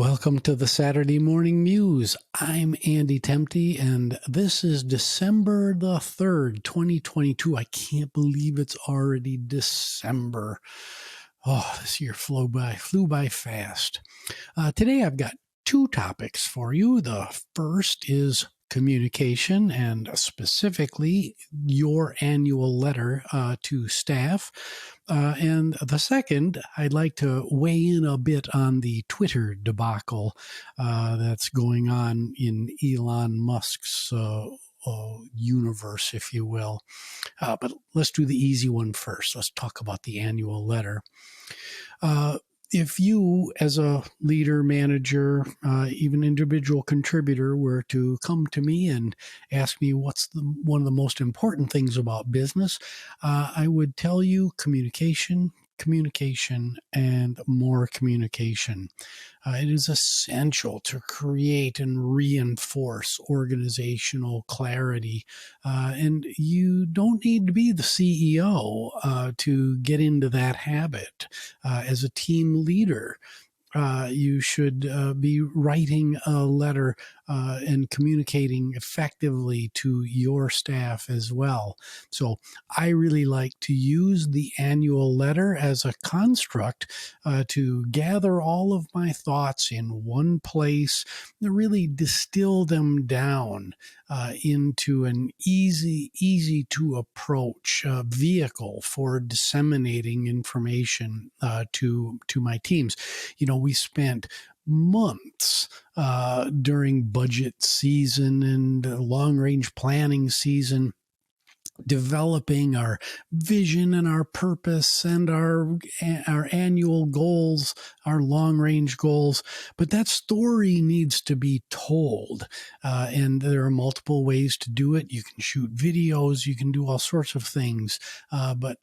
Welcome to the Saturday Morning Muse. I'm Andy Tempty, and this is December the 3rd, 2022. I can't believe it's already December. Oh, this year flew by fast. Today I've got two topics for you. The first is communication, and specifically your annual letter to staff. And the second, I'd like to weigh in a bit on the Twitter debacle that's going on in Elon Musk's universe, if you will. But let's do the easy one first. Let's talk about the annual letter. If you, as a leader, manager, even individual contributor, were to come to me and ask me what's one of the most important things about business, I would tell you communication, and more communication. It is essential to create and reinforce organizational clarity. And you don't need to be the CEO to get into that habit. As a team leader, you should be writing a letter and communicating effectively to your staff as well. So I really like to use the annual letter as a construct to gather all of my thoughts in one place, to really distill them down into an easy to approach vehicle for disseminating information to my teams. You know, we spent months during budget season and long range planning season developing our vision and our purpose and our annual goals, our long range goals. But that story needs to be told. And there are multiple ways to do it. You can shoot videos, you can do all sorts of things. But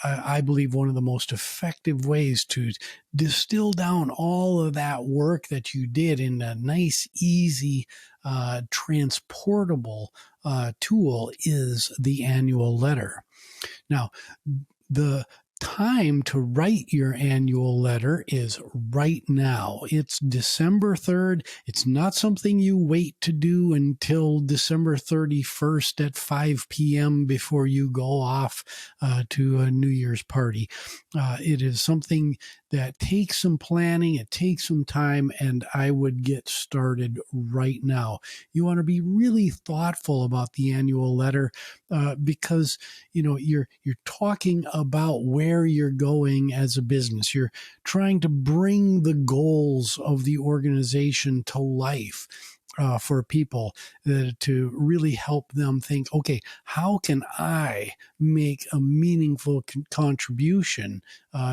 I believe one of the most effective ways to distill down all of that work that you did in a nice, easy, transportable tool is the annual letter. Now, the time to write your annual letter is right now. It's December 3rd. It's not something you wait to do until December 31st at 5 p.m. before you go off to a New Year's party. It is something that takes some planning, it takes some time, and I would get started right now. You want to be really thoughtful about the annual letter because you're talking about where you're going as a business. You're trying to bring the goals of the organization to life. For people to really help them think, okay, how can I make a meaningful contribution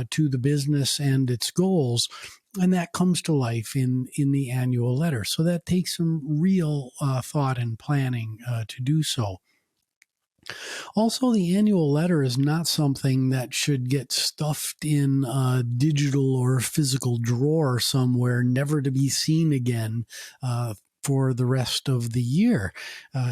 to the business and its goals? And that comes to life in the annual letter. So that takes some real thought and planning to do so. Also, the annual letter is not something that should get stuffed in a digital or physical drawer somewhere, never to be seen again for the rest of the year.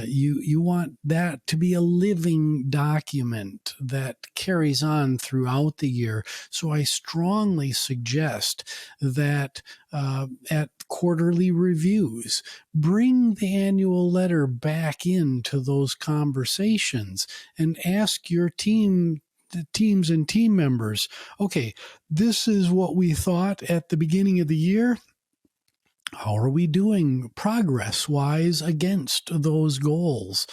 You want that to be a living document that carries on throughout the year. So I strongly suggest that at quarterly reviews, bring the annual letter back into those conversations and ask your teams and team members, okay, this is what we thought at the beginning of the year. How are we doing progress-wise against those goals?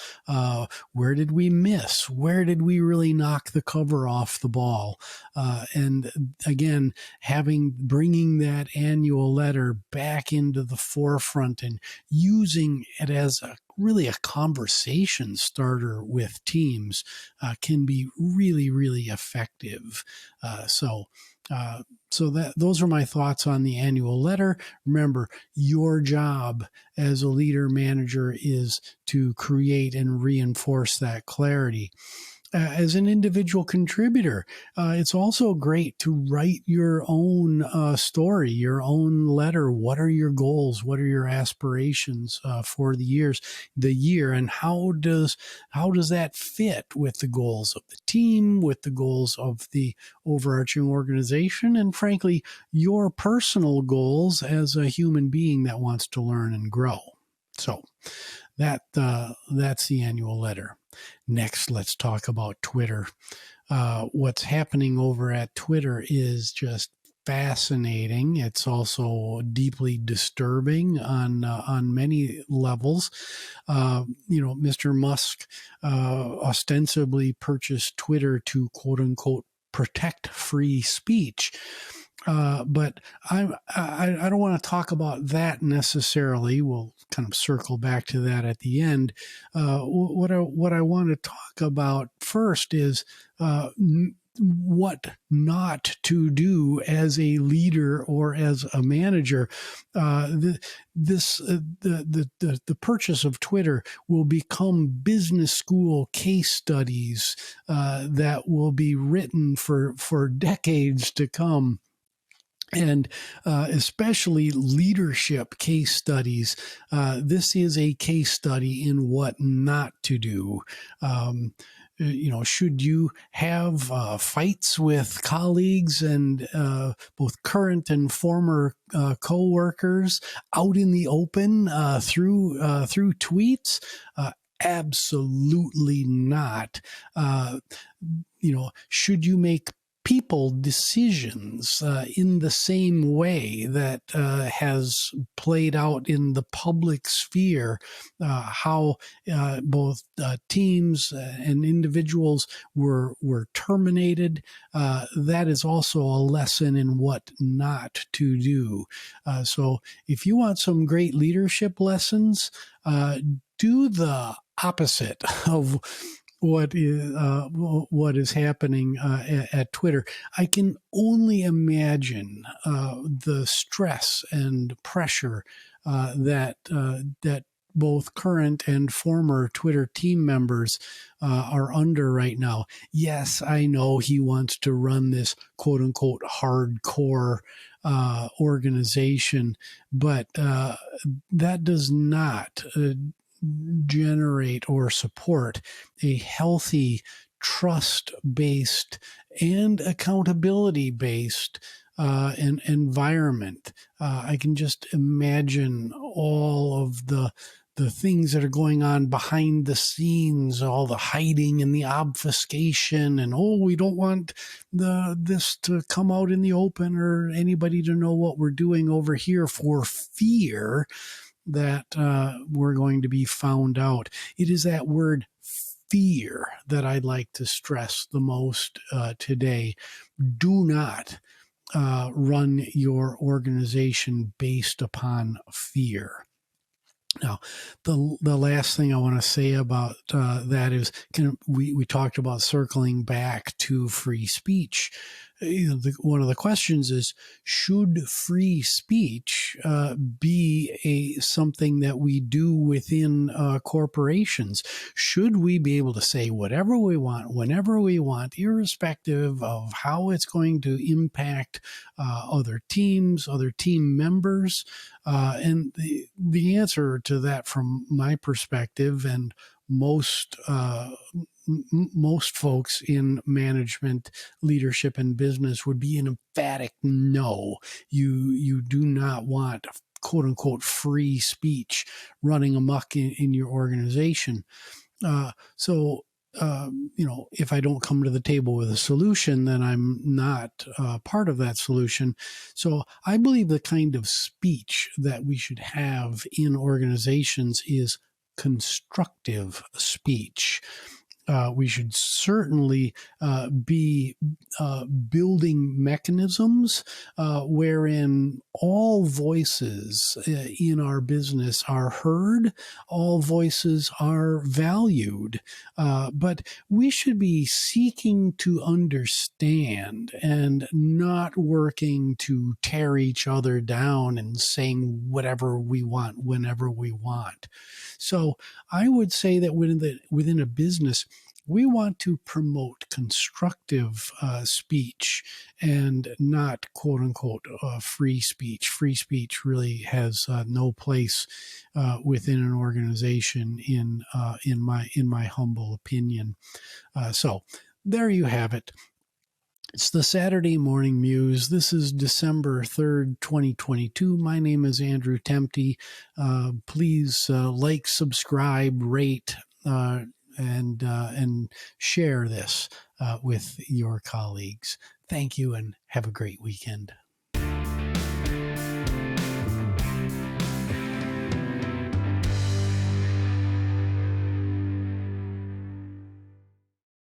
Where did we miss? Where did we really knock the cover off the ball? And again, bringing that annual letter back into the forefront and using it as really a conversation starter with teams can be really, really effective. So those are my thoughts on the annual letter. Remember, your job as a leader manager is to create and reinforce that clarity. as an individual contributor, it's also great to write your own story, your own letter. What are your goals? What are your aspirations for the year, and how does that fit with the goals of the team, with the goals of the overarching organization, and frankly, your personal goals as a human being that wants to learn and grow. So that's the annual letter. Next, let's talk about Twitter. What's happening over at Twitter is just fascinating. It's also deeply disturbing on many levels. Mr. Musk ostensibly purchased Twitter to quote unquote protect free speech. But I don't want to talk about that necessarily. We'll kind of circle back to that at the end. What I want to talk about first is what not to do as a leader or as a manager. The purchase of Twitter will become business school case studies that will be written for decades to come. And especially leadership case studies. This is a case study in what not to do. Should you have fights with colleagues and both current and former coworkers out in the open through tweets? Absolutely not. Should you make people decisions in the same way that has played out in the public sphere, how both teams and individuals were terminated? That is also a lesson in what not to do. So if you want some great leadership lessons, do the opposite of what is happening at Twitter. I can only imagine the stress and pressure that both current and former Twitter team members are under right now. Yes, I know he wants to run this quote unquote hardcore organization, but that does not generate or support a healthy, trust-based and accountability-based environment. I can just imagine all of the things that are going on behind the scenes, all the hiding and the obfuscation, and we don't want this to come out in the open or anybody to know what we're doing over here for fear that we're going to be found out. It is that word fear that I'd like to stress the most today. Do not run your organization based upon fear. Now, the last thing I want to say about that is we talked about circling back to free speech. One of the questions is, should free speech be something that we do within corporations? Should we be able to say whatever we want, whenever we want, irrespective of how it's going to impact other teams, other team members? And the answer to that, from my perspective, and most folks in management, leadership, and business, would be an emphatic no. You do not want quote unquote free speech running amok in your organization. If I don't come to the table with a solution, then I'm not part of that solution. So I believe the kind of speech that we should have in organizations is constructive speech. We should certainly be building mechanisms wherein all voices in our business are heard, all voices are valued, but we should be seeking to understand and not working to tear each other down and saying whatever we want whenever we want. So I would say that within a business, We want to promote constructive speech and not quote unquote free speech. Free speech really has no place within an organization, in my humble opinion. So there you have it. It's the Saturday Morning Muse. This is December 3rd, 2022. My name is Andrew Tempte. Please like, subscribe, rate, and share this with your colleagues. Thank you and have a great weekend.